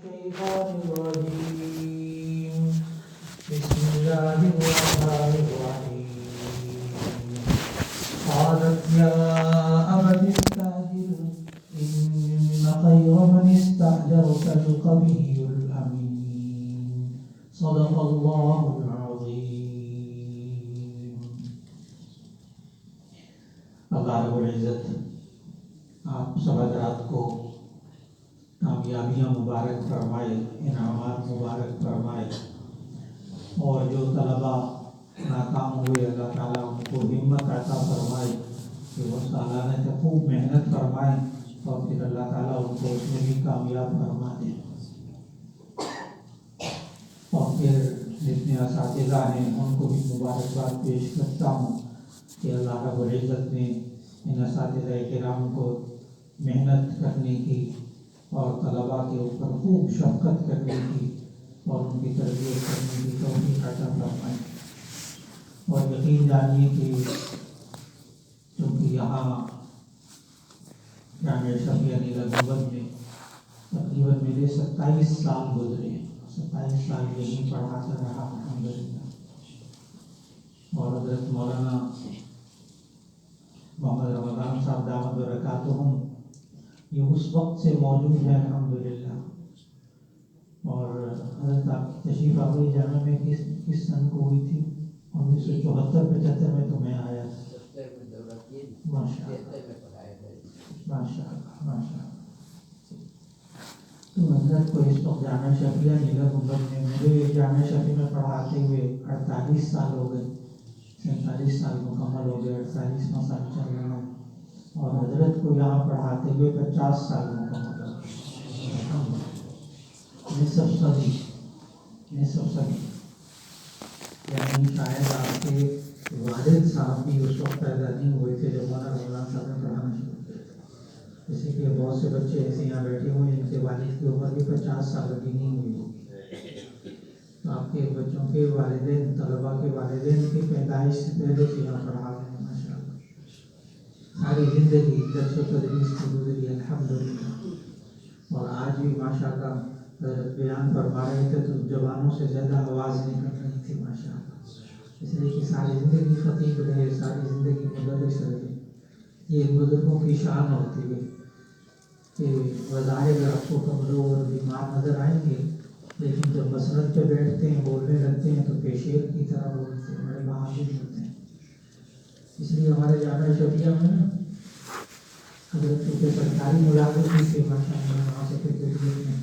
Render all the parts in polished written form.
الشيطان الرجيم بسم الله الرحمن الرحيم قالت يا أبت استأجر إن خير من استأجرت القوي الأمين صدق الله العظيم. اللہ رب العزت آپ سب حضرات کو کامیابیاں مبارک فرمائے، انعامات مبارک فرمائے، اور جو طلبہ ناکام ہوئے اللہ تعالیٰ ان کو ہمت عطا فرمائے کہ وہ سالانہ سے خوب محنت فرمائیں اور پھر اللہ تعالیٰ ان کو اس میں بھی کامیاب فرما دے. اور پھر جتنے اساتذہ ہیں ان کو بھی مبارکباد پیش کرتا ہوں کہ اللہ رب العزت نے ان اساتذہ کرام کو محنت کرنے کی اور طلباء کے اوپر خوب شفقت کرنے کی اور ان کی تربیت کرنے کی توفیق عطا فرمائے. اور یقین جانیے کہ چونکہ یہاں جامعہ شفیع نیلا گنبد میں تقریباً میرے 27 سال گزرے، 27 سال یہیں پڑھاتا رہا الحمدللہ. اور حضرت مولانا محمد رمضان صاحب دامت برکاتہم یہ اس وقت سے موجود ہے الحمدللہ. اور حضرت آپ کی تشریف آوری جامعہ میں کس سن کو ہوئی تھی؟ 1974-75 میں تو میں آیا تھا. ماشاء اللہ ماشاء اللہ. تو حضرت کو اس وقت جامعہ شفیع نیلا گنبد میں مجھے جامعہ شفیع میں پڑھاتے ہوئے 48 سال ہو گئے، 47 سال مکمل ہو گئے، 48واں سال چل رہا ہے. اور حضرت کو یہاں پڑھاتے ہوئے 50 سال مکمل ہو گئے. نصف صدی یعنی شاید آپ کے والد صاحب بھی اس وقت پیدا نہیں ہوئے تھے جب مولانا رمضان صاحب نے پڑھانا شروع کیا تھا. جیسے کہ بہت سے بچے ایسے یہاں بیٹھے ہوئے ہیں جن کے والد کی عمر بھی 50 سال کی نہیں ہوئی ہوگی. تو آپ کے بچوں کے والدین، طلباء کے والدین کی پیدائش سے پہلے سے یہاں پڑھا رہے ہیں ماشاء اللہ. ساری زندگی درس و تدریس کی گزری الحمدللہ. اور آج بھی ماشاء اللہ بیان فرما رہے تھے تو زبانوں سے زیادہ آواز نکل رہی تھی ماشاء اللہ. اس لیے کہ ساری زندگی خطیب رہے، ساری زندگی مدرس رہے. یہ بزرگوں کی شان ہوتی ہے کہ بظاہر آپ کو کمزور اور بیمار نظر آئیں گے، لیکن جب مسند پہ بیٹھتے ہیں بولنے لگتے ہیں تو پیشیر کی طرح بولتے ہیں، بڑے بہادر ہوتے ہیں. اس لیے ہمارے جامعہ شفیع میں حضرت کے سرکاری ملازم بھی تھے ماشاء اللہ وہاں سے سیکریٹریٹ میں،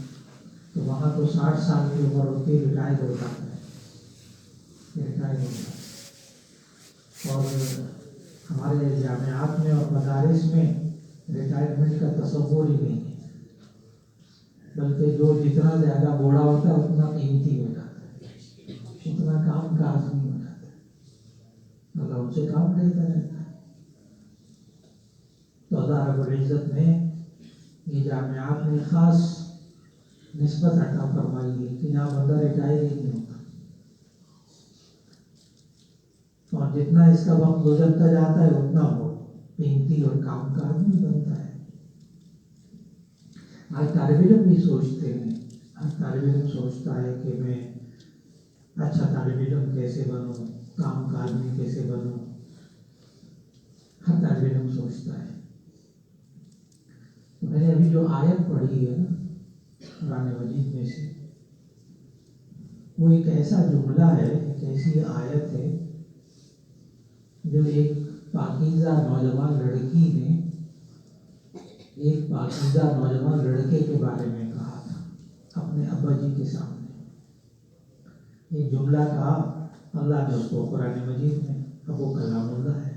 تو وہاں تو 60 سال کی عمر ہوتی ہے، ریٹائر ہو جاتا ہے. اور ہمارے جامعات میں اور مدارس میں ریٹائرمنٹ کا تصور ہی نہیں ہے، بلکہ جو جتنا زیادہ بوڑھا ہوتا ہے اتنا قیمتی ہو جاتا ہے، اتنا کام کاج نہیں ہو جاتا ہے. اللہ ان سے کام لیتا رہتا ہے. تو اللہ رب العزت نے یہ جامعات میں خاص نسبت عطا فرمائی ہے کہ یہاں بندہ ریٹائر ہی نہیں ہوتا. اور جتنا اس کا وقت گزرتا جاتا ہے اتنا وہ قیمتی اور کام کاج بھی بنتا ہے. آج طالب علم بھی سوچتے ہیں، ہر طالب علم سوچتا ہے کہ میں اچھا طالب علم کیسے بنوں، کام کاج میں کیسے بنوں. ہر طالب علم سوچتا ہے. میں نے ابھی جو آیت پڑھی ہے نا قرآن مجید میں سے، وہ ایک ایسا جملہ ہے، ایک ایسی آیت ہے جو ایک پاکیزہ نوجوان لڑکی نے ایک پاکیزہ نوجوان لڑکے کے بارے میں کہا تھا اپنے ابا جی کے سامنے. ایک جملہ کہا، اللہ نے اس کو قرآن مجید میں، اب وہ کلام اللہ ہے.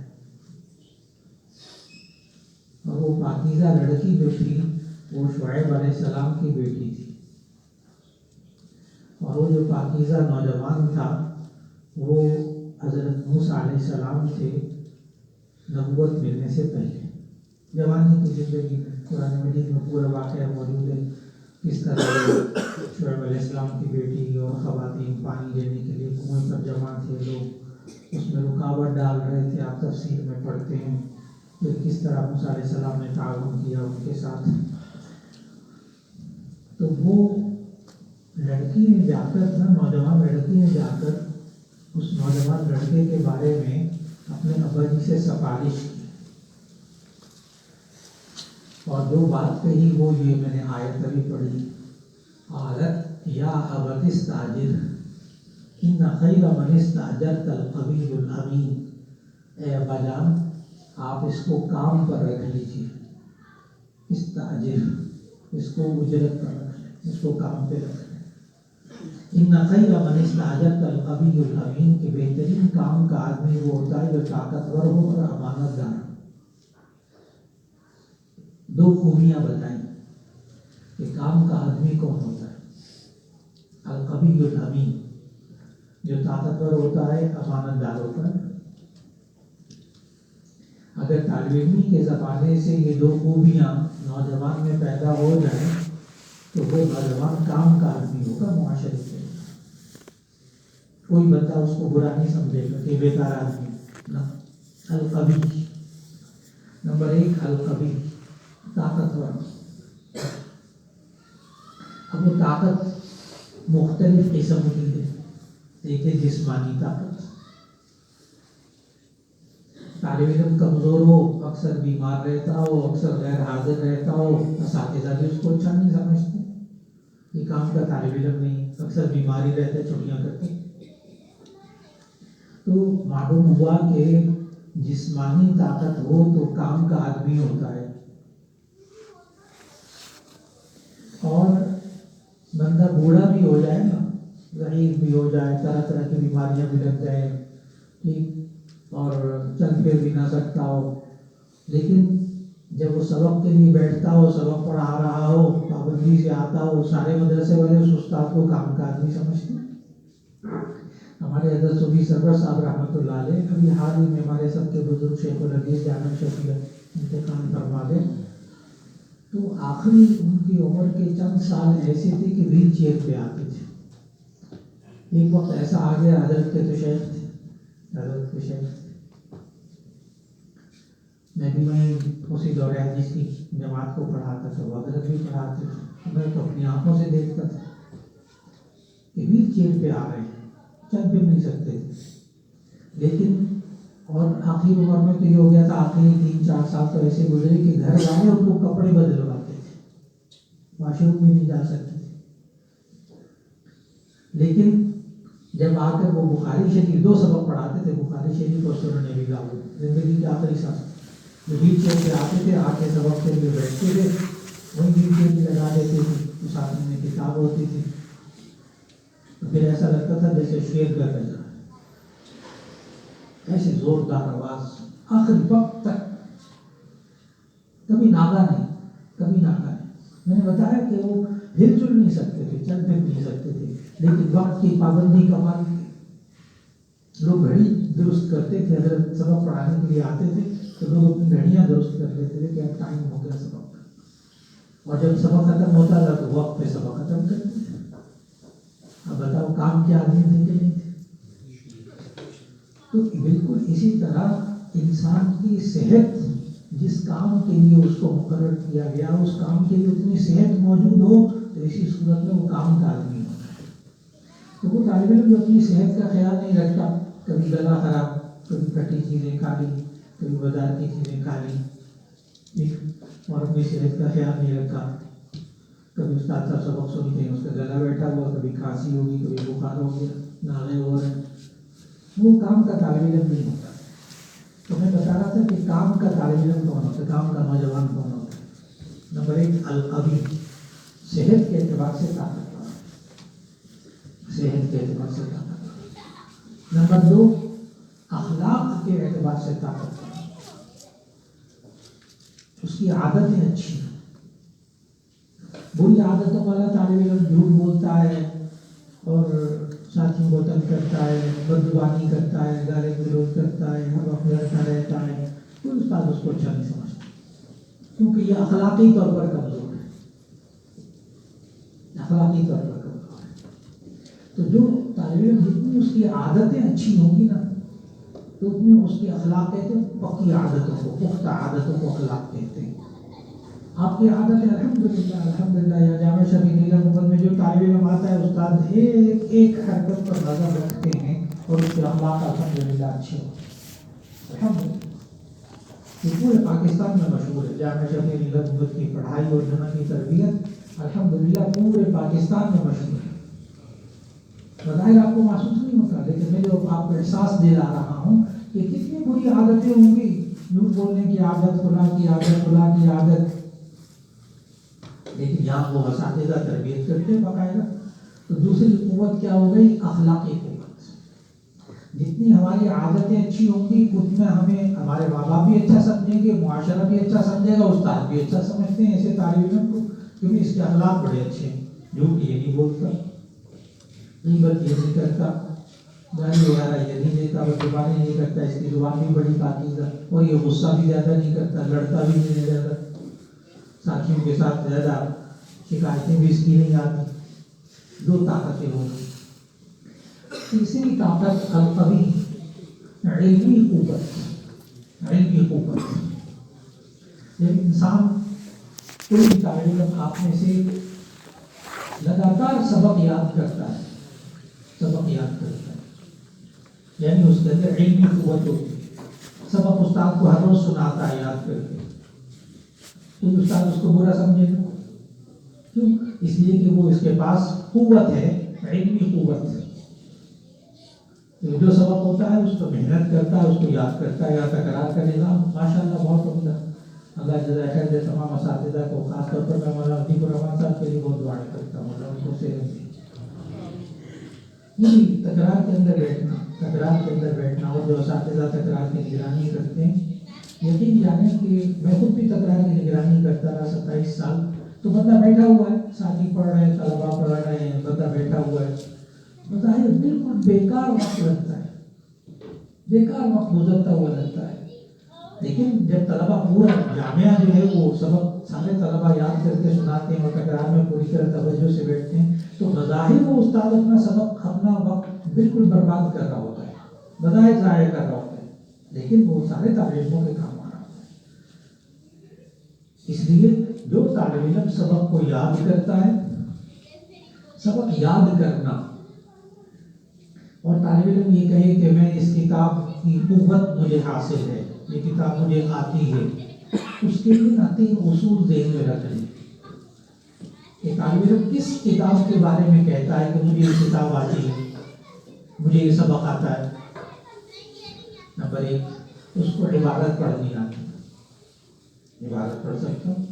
اور وہ پاکیزہ لڑکی جو تھی وہ شعیب علیہ السلام کی بیٹی تھی. اور وہ جو پاکیزہ نوجوان تھا وہ حضرت موسیٰ علیہ السلام سے نبوت ملنے سے پہلے جوانی کی زندگی میں قرآن مجید میں پورا واقعہ موجود ہے. کس طرح شعیب علیہ السلام کی بیٹی اور خواتین پانی لینے کے لیے کنویں پر جمع تھے، لوگ اس میں رکاوٹ ڈال رہے تھے، آپ تفسیر میں پڑھتے ہیں. پھر کس طرح موسیٰ علیہ السلام نے تعاون کیا ان کے ساتھ. تو وہ لڑکی نے جا کر نا، نوجوان لڑکی نے جا کر اس نوجوان لڑکے کے بارے میں اپنے ابا جی سے سفارش کی، اور جو بات کہی وہ یہ میں نے آیت ابھی پڑھی، قالت یا ابت استاجر ان خیر من استاجرت القوی الامین، اے ابا جان آپ اس کو کام پر رکھ لیجیے، استاجر اس کو اجرت پر رکھ لیں، اس کو کام پہ رکھ لیں، ان خیر من استاجرت القوی الامین، کہ بہترین کام کا آدمی وہ ہوتا ہے جو طاقتور ہو اور امانت دار ہو۔ دو خوبیاں بتائیں کہ کام کا آدمی کون ہوتا ہے، القوی الامین جو طاقتور ہوتا ہے، امانت دار ہوتا ہے۔ اگر طالب علمی کے زمانے سے یہ دو خوبیاں نوجوان میں پیدا ہو جائیں تو وہ نوجوان کام کا آدمی ہوگا معاشرے کے، کوئی بندہ اس کو برا نہیں سمجھے گا کہ بیکار آدمی نہ۔ القوی، نمبر ایک القوی، طاقتور۔ اب وہ طاقت مختلف قسم کی ہے، ایک ہے جسمانی طاقت، طالب علم کمزور ہو، اکثر بیمار رہتا ہو، اکثر غیر حاضر رہتا ہو، اساتذہ بھی اس کو اچھا نہیں سمجھتے، یہ کام کا طالب علم نہیں، اکثر بیماری رہتے، چھٹیاں کرتے۔ تو معلوم ہوا کہ جسمانی طاقت ہو تو کام کا آدمی ہوتا ہے، اور بندہ بوڑھا بھی ہو جائے نا، ضعیف بھی ہو جائے، طرح طرح کی بیماریاں بھی لگ جائیں، ٹھیک، اور چل پھر بھی نہ سکتا ہو، لیکن جب وہ سبق کے لیے بیٹھتا ہو، سبق پڑھا رہا ہو، پابندی سے آتا ہو، سارے مدرسے والے اس استاد کو کام کا آدمی سمجھتے ہیں۔ ہمارے حضرت صوفی سرور صاحب رحمۃ اللہ علیہ ابھی حال ہی میں ہمارے سب کے بزرگ شیخ الحدیث جامع شفیع انتقال فرما گئے، تو آخری ان کی عمر کے چند سال ایسے تھے کہ ویل چیئر پہ آتے تھے۔ ایک وقت ایسا آ گیا، حضرت کے تو شیخ تھے، حضرت کے شیخ تھے، میں بھی وہیں اسی دور حدیث کی جماعت کو پڑھاتا تھا، وہ حضرت بھی پڑھاتے تھے، میں تو اپنی آنکھوں سے دیکھتا تھا کہ ویل چیئر پہ آ رہے ہیں، چل پھر نہیں سکتے تھے، لیکن اور آخری عمر میں تو یہ ہو گیا تھا، آخری 3-4 سال تو ایسے گزرے کہ گھر والے ان کو کپڑے بدلواتے تھے، واش روم بھی نہیں جا سکتے تھے، لیکن جب آ کر وہ بخاری شریف 2 سبق پڑھاتے تھے، بخاری شریف اور سنن ابی داؤد، زندگی کے آخری سال جو ویل چیئر پہ آتے تھے، آ کے سبق کے لیے بیٹھتے تھے، وہیں ویل چیئر بھی لگا دیتے تھے، اس آدمی میں کتاب ہوتی تھی، تو پھر ایسا لگتا تھا جیسے شیر کا گزرا، ایسے زوردار آواز آخری وقت تک، کبھی ناگا نہیں، کبھی ناگا نہیں۔ میں نے بتایا کہ وہ ہل جل نہیں سکتے تھے، چل پھر نہیں سکتے تھے، لیکن وقت کی پابندی کمال کی، لوگ گھڑی درست کرتے تھے، حضرت سبق پڑھانے کے لیے آتے تھے تو لوگ اپنی گھڑیاں درست کر لیتے تھے کہ اب ٹائم ہو گیا سبق کا، اور جب سبق ختم ہوتا تھا تو وقت پہ سبق ختم کرتے تھے۔ اب بتاؤ کام کے آدمی تھے کہ نہیں تھے؟ تو بالکل اسی طرح انسان کی صحت، جس کام کے لیے اس کو مقرر کیا گیا، اس کام کے لیے اتنی صحت موجود ہو تو اسی صورت میں وہ کام کا آدمی ہوتا ہے۔ تو وہ طالب علم جو اپنی صحت کا خیال نہیں رکھتا، کبھی گلا خراب، کبھی کھٹی چیزیں کھا لی، کبھی بازار کی چیزیں کھا لی، اور اپنی صحت کا خیال نہیں رکھا، کبھی استاد صاحب سبق سنتے ہیں، اس کا گلا بیٹھا ہوا، کبھی کھانسی ہوگی، کبھی بخار ہو گیا، نالے ہو رہے ہیں، وہ کام کا طالب علم نہیں ہوتا۔ تو میں بتا رہا تھا کہ کام کا طالب علم کون ہوتا ہے، کام کا نوجوان کون ہوتا ہے۔ نمبر 1 القوی، صحت کے اعتبار سے طاقتور، صحت کے اعتبار سے طاقتور۔ نمبر 2 اخلاق کے اعتبار سے طاقتور، اس کی عادتیں اچھی، بری عادتوں والا طالب علم جھوٹ بولتا ہے اور ساتھیوں کو تنگ کرتا ہے، بدزبانی کرتا ہے، گالی گلوچ کرتا ہے، ہر وقت لڑتا رہتا ہے، کوئی استاد اس کو اچھا نہیں سمجھتا، کیونکہ یہ اخلاقی طور پر کمزور ہے، اخلاقی طور پر کمزور ہے۔ تو جو طالب علم جتنی اس کی عادتیں اچھی ہوں گی نا، تو اتنی اس کی اخلاق کہتے ہیں، پکی عادتوں کو، پختہ عادتوں کو اخلاق کہتے ہیں۔ آپ کی عادت ہے الحمدللہ الحمدللہ، یا جامع شفیع نیلا محمد میں جو طالب طالب علم آتا ہے استاد ایک ایک حرکت پر نظر رکھتے ہیں اور اس کے اخلاق الحمدللہ اچھے ہوتے ہیں الحمدللہ. یہ پورے پاکستان میں مشہور ہے جامعہ شفیع نگہت کی پڑھائی اور جماعتی تربیت الحمدللہ پورے پاکستان میں مشہور ہے. بظاہر آپ کو محسوس نہیں ہوتا لیکن میں جو آپ کو احساس دے رہا ہوں کہ کتنی بری عادتیں ہوں گی. جھوٹ بولنے کی عادت, فلاں کی عادت, فلاں کی عادت, لیکن یہاں وہ اساتذہ تربیت کرتے باقاعدہ. تو دوسری قوت کیا ہو گئی؟ اخلاقی قوت. جتنی ہماری عادتیں اچھی ہوں گی اتنا ہمیں ہمارے ماں باپ بھی اچھا سمجھیں گے, معاشرہ بھی اچھا سمجھے گا, استاد بھی اچھا سمجھتے ہیں ایسے طالب علم کو, کیونکہ اس کے اخلاق بڑے اچھے ہیں. جھوٹ یہ نہیں بولتا, غیبت یہ نہیں کرتا, گالی وغیرہ یہ نہیں دیتا, بدزبانی نہیں کرتا, اس کی زبان بھی بڑی پاکیزہ, اور یہ غصہ بھی زیادہ نہیں کرتا, لڑتا بھی نہیں زیادہ, ساتھیوں کے ساتھ زیادہ شکایتیں بھی اس کی نہیں آتی. دو طاقتیں ہوں گی. تیسری طاقت القوی, علمی قوت. علمی قوت جب انسان کوئی بھی طالب علم آپ میں سے لگاتار سبق یاد کرتا ہے, سبق یاد کرتا ہے, یعنی اس کے اندر علمی قوت ہوتی ہے. سبق استاد کو ہر روز سناتا ہے یاد کر کے, تو استاد اس کو برا سمجھے گا. کیوں؟ اس لیے کہ وہ اس کے پاس قوت ہے, علمی قوت. جو سبق ہوتا ہے اس کو محنت کرتا ہے, اس کو یاد کرتا ہے یا تکرار کرے گا. ماشاءاللہ بہت عمدہ. اللہ جزائے خیر دے تمام اساتذہ کو, خاص طور پر میں مولانا عطیق الرحمان صاحب کے لیے بہت دعائیں کرتا ہوں. اللہ ان کو صحت دے. یہ تکرار کے اندر بیٹھنا, تکرار کے اندر بیٹھنا, اور جو اساتذہ تکرار کی نگرانی کرتے ہیں, یقین جانیں کہ میں خود بھی تکرار کی نگرانی کرتا رہا 27 سال. تو بندہ بیٹھا ہوا ہے, ساتھی پڑھ رہے ہیں, طلبا پڑھ رہے ہیں, بندہ بیٹھا ہوا ہے, بظاہر بالکل بیکار وقت لگتا ہے, بیکار وقت گزرتا ہوا لگتا ہے. لیکن جب طلبا پورا جامعہ جو ہے وہ سبق سارے طلبا یاد کر کے سناتے ہیں اور تکرار میں پوری طرح توجہ سے بیٹھتے ہیں, تو بظاہر وہ استاد اپنا سبق, اپنا وقت بالکل برباد کر رہا ہوتا ہے, بظاہر ضائع کر رہا ہوتا ہے, لیکن وہ سارے طالب علموں کے کام آ رہا ہوتا ہے. اس لیے جو طالب علم سبق کو یاد کرتا ہے, سبق یاد کرنا, اور طالب علم یہ کہے کہ میں اس کتاب کی قوت مجھے حاصل ہے, یہ کتاب مجھے آتی ہے, اس کے لیے نہ 3 اصول ذہن میں رکھ لیں کہ طالب علم کس کتاب کے بارے میں کہتا ہے کہ مجھے یہ کتاب آتی ہے, مجھے یہ سبق آتا ہے. نمبر 1, اس کو عبارت پڑھنی آتی ہے, عبارت پڑھ سکتا ہوں.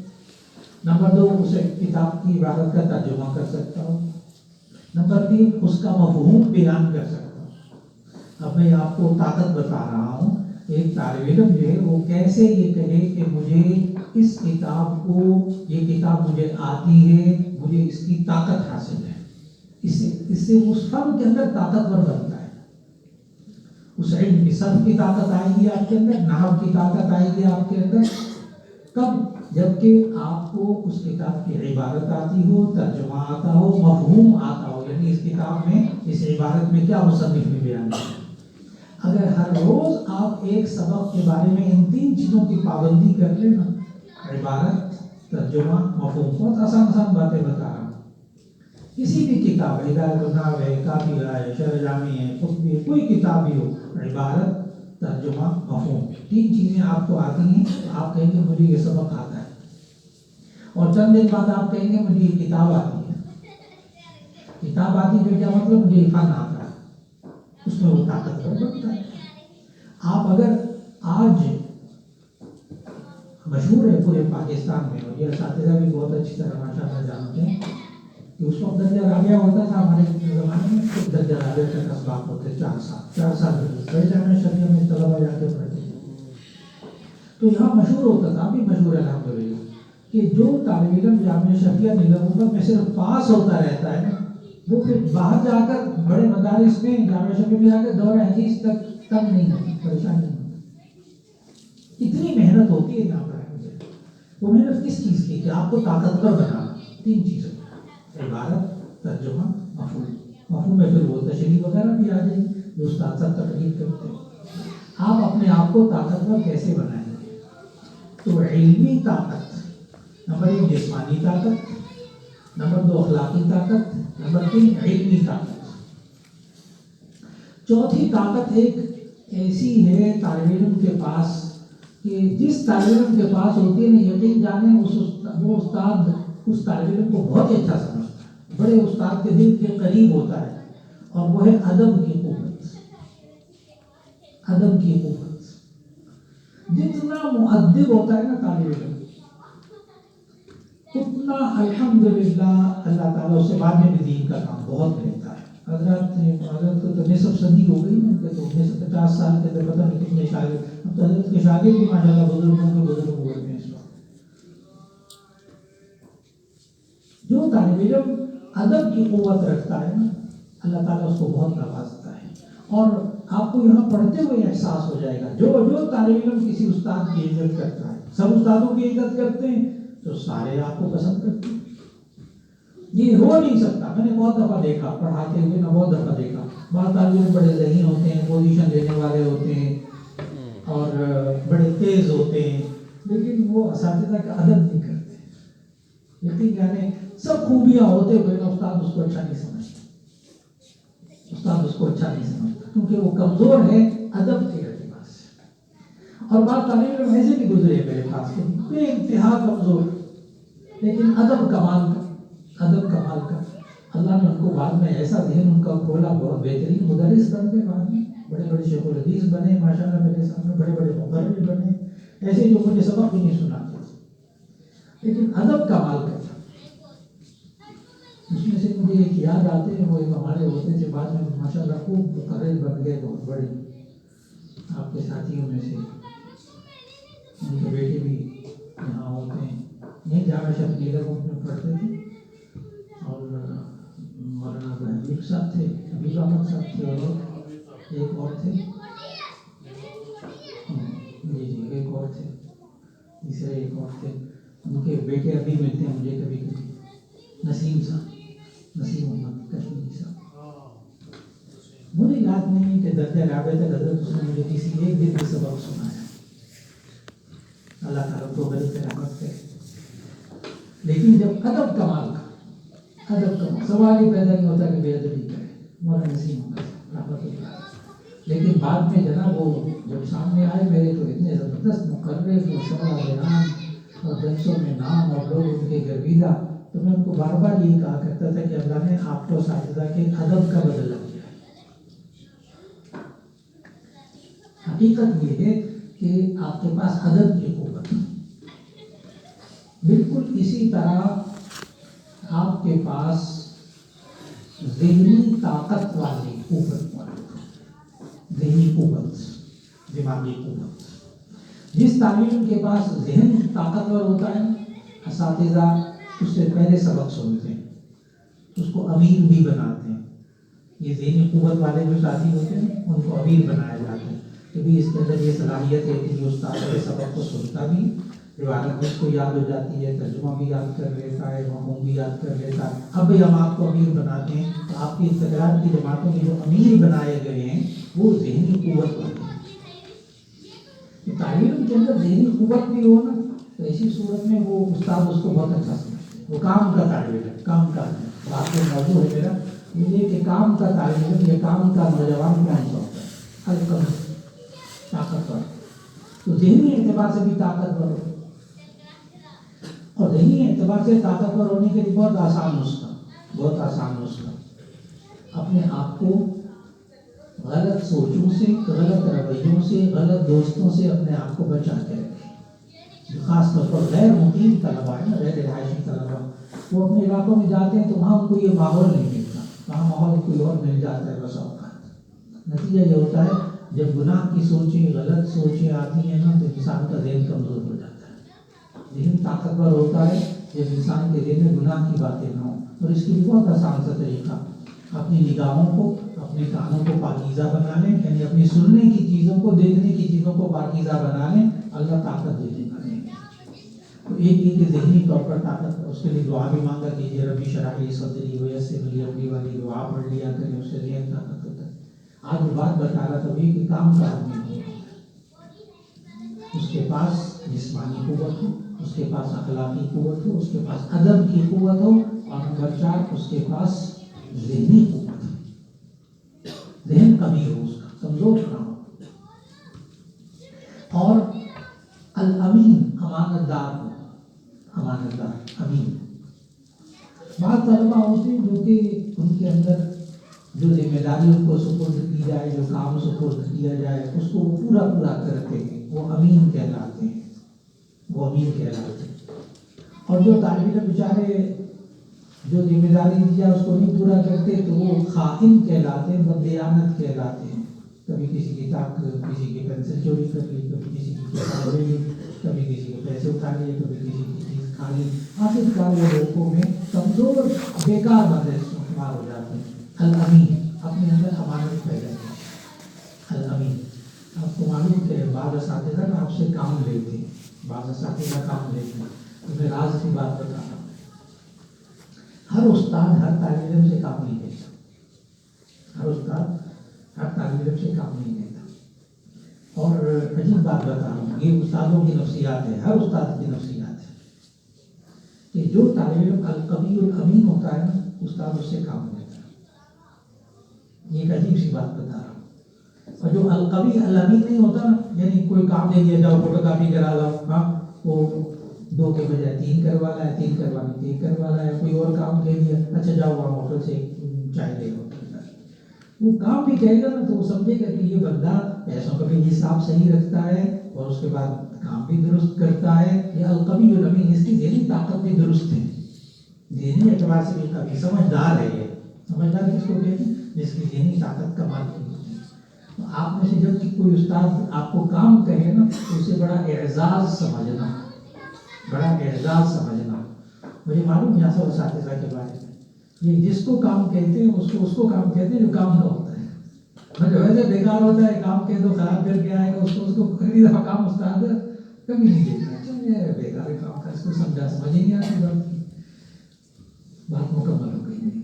نمبر 2, اسے کتاب کی عبارت کا ترجمہ کر سکتا ہوں. نمبر 3, اس کا مفہوم بیان کر سکتا ہوں. اب میں آپ کو طاقت بتا رہا ہوں, ایک طالب علم جو ہے وہ کیسے یہ کہے کہ مجھے اس کتاب کو, یہ کتاب مجھے آتی ہے, مجھے اس کی طاقت حاصل ہے. اس سے اس فن کے اندر طاقتور بنتا ہے. اس علم کی صرف کی طاقت آئے گی آپ کے اندر, نحو کی طاقت آئے گی آپ کے اندر. کب؟ جبکہ آپ کو اس کتاب کی عبارت آتی ہو, ترجمہ آتا ہو, مفہوم آتا ہو, یعنی اس کتاب میں, اس عبارت میں کیا مصنف نے بیان کیا. اگر ہر روز آپ ایک سبق کے بارے میں ان 3 چیزوں کی پابندی کر لیں نا, عبارت, ترجمہ, مفہوم, بہت آسان باتیں بتا رہا ہوں. کسی بھی کتاب, ہدایت النحو ہے, کافیہ ہے, شرح جامی ہے, خطبی ہے, کوئی کتاب بھی ہو, عبارت, ترجمہ, مفہوم, 3 چیزیں آپ کو آتی ہیں, تو آپ کہیں گے مجھے یہ سبق آتا ہے. اور چند دن بعد آپ کہیں گے مجھے یہ کتاب آتی ہے. کتاب آتی ہے کیا مطلب؟ مجھے یہ فن آتا ہے. اس میں وہ طاقتور بنتا ہے. آپ اگر آج مشہور ہے پورے پاکستان میں, اور یہ اساتذہ بھی بہت اچھی طرح ماشاءاللہ جانتے ہیں کہ اس وقت درجہ رابعہ ہوتا تھا ہمارے زمانے میں. خود درجہ رابعہ تک اسباق ہوتے 4 سال کئی جامعہ شریعہ میں طلبا جا کے پڑھتے تھے. تو یہاں مشہور ہوتا تھا, ابھی مشہور ہے الحمدللہ, کہ جو طالب علم جامعہ شریعہ نگہت میں صرف پاس ہوتا رہتا ہے نا, وہ پھر باہر جا کر بڑے مدارس میں, جامعہ شریعہ میں جا کر دور حدیث تک تنگ نہیں ہوتا, پریشان نہیں ہوتا. اتنی محنت ہوتی ہے یہاں پر. وہ محنت کس چیز کی؟ کہ آپ کو طاقتور بنانا. 3 چیزیں, عبارت, ترجمہ, مفہوم. مفہوم میں پھر وہ تشریح وغیرہ بھی آ جائے گی جو استاد صاحب تقریر کرتے ہیں. آپ اپنے آپ کو طاقتور کیسے بنائیں گے؟ تو علمی طاقت, نمبر 1 جسمانی طاقت, نمبر 2 اخلاقی طاقت، نمبر 3 علمی طاقت۔ چوتھی طاقت ایک ایسی ہے طالب علم کے پاس کہ جس طالب علم کے پاس ہوتی ہے نا، یقین جانے وہ استاد اس طالب علم کو بہت ہی اچھا سمجھتا ہے، بڑے استاد کے دل کے قریب ہوتا ہے، اور وہ ہے ادب کی قوت۔ ادب کی قوت، جتنا مؤدب ہوتا ہے نا طالب علم، اتنا الحمدللہ اللہ تعالیٰ اس سے بعد میں بھی دین کا کام بہت لیتا ہے۔ حضرت کو تو نصف صدی ہو گئی نا، کہ تو 50 سال کے اندر پتہ نہیں کتنے شاگرد، اب تو حضرت کے شاگرد بھی ماشاءاللہ بزرگوں کے بزرگ ہوئے ہیں اس وقت۔ جو طالب علم ادب کی قوت رکھتا ہے نا، اللہ تعالیٰ اس کو بہت نوازتا ہے، اور آپ کو یہاں پڑھتے ہوئے احساس ہو جائے گا، جو طالب علم کسی استاد کی عزت کرتا ہے، سب استادوں کی عزت کرتے ہیں تو سارے آپ کو پسند کرتے ہیں۔ یہ ہو نہیں سکتا، میں نے بہت دفعہ دیکھا پڑھاتے ہوئے نا، بہت دفعہ دیکھا بعض طالب علم بڑے ذہین ہوتے ہیں، پوزیشن دینے والے ہوتے ہیں اور بڑے تیز ہوتے ہیں، لیکن وہ اساتذہ کا ادب نہیں کرتے۔ یقین جانے سب خوبیاں ہوتے ہوئے نا، استاد اس کو اچھا نہیں سمجھتا، استاد اس کو اچھا نہیں سمجھتا، کیونکہ وہ کمزور ہے ادب کے اعتبار سے۔ اور بعض طالب علم ایسے بھی گزرے میرے پاس، بے انتہا کمزور، لیکن ادب کمال کا، ادب کمال کا۔ اللہ نے ان کو بعد میں ایسا ذہن ان کا کھولا، بہت بہترین مدرس بن گئے، بعد میں بڑے بڑے شیخ الحدیث بنے ماشاءاللہ، میرے سامنے بڑے بڑے مقرر بنے، ایسے جو مجھے سبق بھی نہیں سناتے، لیکن ادب کمال کا تھا۔ اس میں سے مجھے ایک یاد آتے ہیں، وہ ایک ہمارے ہوتے تھے بعد میں ماشاءاللہ خوب مقرر بن گئے، بہت بڑے آپ کے ساتھیوں میں سے، ان کے بیٹے بھی یہاں ہوتے ہیں، یہ جامعہ شبیر میں پڑھتے تھے، اور مولانا حبیب صاحب تھے، حبیب احمد صاحب تھے، اور ایک اور تھے، جی ایک اور تھے، تیسرے ایک اور تھے، ان کے بیٹے ابھی ملتے ہیں مجھے کبھی کبھی، نسیم صاحب، نسیم احمد کشمیری صاحب، مجھے یاد نہیں کہ درجہ رابع تک حضرت اس نے مجھے کسی ایک دن میں سبق سنایا، اللہ تعالیٰ کو بڑی رحمت کرے۔ لیکن جب ادب کمال کا، ادب کمال، سوال ہی پیدا نہیں ہوتا کہ بے ادبی کرے، مولانا نسیم احمد رحمت اللہ، لیکن بعد میں جناب وہ جب سامنے آئے میرے تو اتنے زبردست مقرر اور شعرا بیان اور جلسوں میں نام اور لوگ ان کے گرویدہ، تو میں ان کو بار بار یہی کہا کرتا تھا کہ اللہ نے آپ کو اساتذہ کے ادب کا بدلہ دیا ہے۔ حقیقت یہ ہے کہ آپ کے پاس ادب کی قوت ہے، بالکل اسی طرح آپ کے پاس ذہنی طاقت والی قوت موجود ہے، ذہنی قوت، دماغی قوت۔ جس طالب علم کے پاس ذہن طاقتور ہوتا ہے، اساتذہ اس سے پہلے سبق سنتے ہیں، اس کو امیر بھی بناتے ہیں۔ یہ ذہنی قوت والے جو ساتھی ہوتے ہیں ان کو امیر بنایا جاتا ہے، کہ بھی اس کے اندر یہ صلاحیت ہے کہ استاد کے سبق کو سنتا بھی، روایت بھی اس کو یاد ہو جاتی ہے، ترجمہ بھی یاد کر لیتا ہے، مفہوم بھی یاد کر لیتا ہے۔ اب بھی ہم آپ کو امیر بناتے ہیں، تو آپ کی استقرار کی جماعتوں میں جو امیر بنائے گئے ہیں وہ ذہنی قوت والے ہیں۔ طالب علم کے اندر ذہنی قوت بھی ہو نا، تو ایسی صورت میں وہ استاد اس کو بہت اچھا سمجھتے ہیں، وہ کام کا طالب علم، کام کا بات موضوع ہے میرا یہ کہ کام کا طالب علم یا کام کا نوجوان کون سا ہوتا ہے، الکم طاقتور، تو ذہنی اعتبار سے بھی طاقتور ہو، اور ذہنی اعتبار سے طاقتور ہونے کے لیے بہت آسان نسخہ، بہت آسان نسخہ، اپنے آپ کو غلط سوچوں سے، غلط رویوں سے، غلط دوستوں سے اپنے آپ کو بچا کے رکھیں۔ خاص طور پر غیر مقیم طلباء ہیں، غیر رہائشی طلباء، وہ اپنے علاقوں میں جاتے ہیں تو وہاں ان کو یہ ماحول نہیں ملتا، وہاں ماحول کوئی اور مل جاتا ہے بس اوقات۔ نتیجہ یہ ہوتا ہے جب گناہ کی سوچیں، غلط سوچیں آتی ہیں نا، تو انسان کا ذہن کمزور ہو جاتا ہے۔ ذہن طاقتور ہوتا ہے جب انسان کے ذہن میں گناہ کی باتیں نہ ہوں، اور اس کے لیے بہت آسان سا طریقہ، اپنی نگاہوں کو، اپنے کانوں کو پاکیزہ بنا لیں، یعنی اپنی سننے کی چیزوں کو، دیکھنے کی چیزوں کو پاکیزہ بنا لیں، اللہ طاقت دے دے گا۔ تو ایک یہ کہ ذہنی طور پر طاقت، اس کے لیے دعا بھی مانگا کیجیے، ربی اشرح لی صدری ویسر لی امری والی دعا پڑھ لیا کریں، اس سے ذہن طاقت ہوتا ہے۔ آج وہ بات بتا رہا تھا کہ کام کا آدمی ہو، اس کے پاس جسمانی قوت ہو، اس کے پاس اخلاقی قوت ہو، اس کے پاس ادب کی قوت ہو، اور نمبر 4 اس کے پاس ذہنی قوت، ذہن کمی ہو اس کا، کمزور نہ ہو، اور الامین امانت دار ہو، امانت دار امین۔ بعض طلبہ ہوتے ہیں جو کہ ان کے اندر جو ذمہ داری ان کو سپرد کی جائے، جو کام سپرد کیا جائے اس کو وہ پورا کرتے ہیں، وہ امین کہلاتے ہیں، وہ امین کہلاتے ہیں۔ اور جو طالب علم بیچارے جو ذمہ داری دی جائے اس کو نہیں پورا کرتے تو وہ خائن کہلاتے ہیں، بددیانت کہلاتے ہیں۔ کبھی کسی کتاب کسی کی پینسل چوری کر لی، کبھی کسی کی کتاب لے لی، کبھی کسی کے پیسے اٹھا لیے، کبھی کسی کی چیز کھا لی، آخرکار وہ لوگوں میں کمزور بیکار بندے شمار ہو جاتے ہیں۔ الامین اپنے اندر امانت پیدا ہے، الامین۔ آپ کو معلوم کہ بعض اساتذہ نا آپ سے کام لیتے ہیں، بعض اساتذہ کام لیتے ہیں، تو میں راز کی بات بتا رہا ہوں۔ ہر استاد ہر طالب علم سے کام نہیں لیتا، ہر استاد ہر طالب علم سے کام نہیں لیتا۔ اور عجیب بات بتا رہا ہوں، یہ استادوں کی نفسیات ہے، ہر استاد کی نفسیات ہے کہ جو طالب علم القوی الامین ہوتا ہے نا استاد اس سے کام لیتا ہے۔ یہ ایک عجیب سی بات بتا رہا ہوں۔ اور جو القوی الامین نہیں ہوتا نا، یعنی کوئی کام دے دیا جاؤ فوٹو کاپی کرا لاؤ، ہاں وہ 2 کے بجائے 3 کروا لا ہے، 3 کروانی 1 کروا لا ہے، کوئی اور کام کہہ دیا، اچھا جاؤ وہاں ہوٹل سے چائے لے لو، وہ کام بھی کہے گا نا تو وہ سمجھے گا کہ یہ بندہ پیسوں کا بھی حساب صحیح رکھتا ہے اور اس کے بعد کام بھی درست کرتا ہے، یہ القوی الامین، اس کی ذہنی طاقت بھی درست ہے، ذہنی اعتبار سے بھی قوی، سمجھدار ہے۔ یہ سمجھدار کس کو کہتے ہیں؟ جس کی ذہنی طاقت کمال کی ہوتی ہے۔ تو آپ میں سے جب کہ کوئی استاد آپ کو کام کہے نا تو اسے بڑا اعزاز سمجھنا، بڑا اعزاز سمجھنا۔ مجھے معلوم یہاں سب اساتذہ کے بارے میں، یہ جس کو کام کہتے ہیں اس کو کام کہتے ہیں جو کام نہ ہوتا ہے، جو ویسے بیکار ہوتا ہے، کام کہہ دو خراب کر کے آئے گا، اس کو اگلی دفعہ کام استاد کبھی نہیں دیتا، اچھا بیکار کام کا، اس کو سمجھ ہی نہیں آتی بات کی۔ بات مکمل ہو گئی میری۔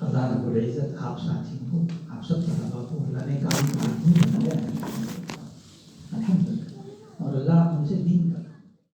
اللہ رب العزت آپ ساتھیوں کو، آپ سب طلباء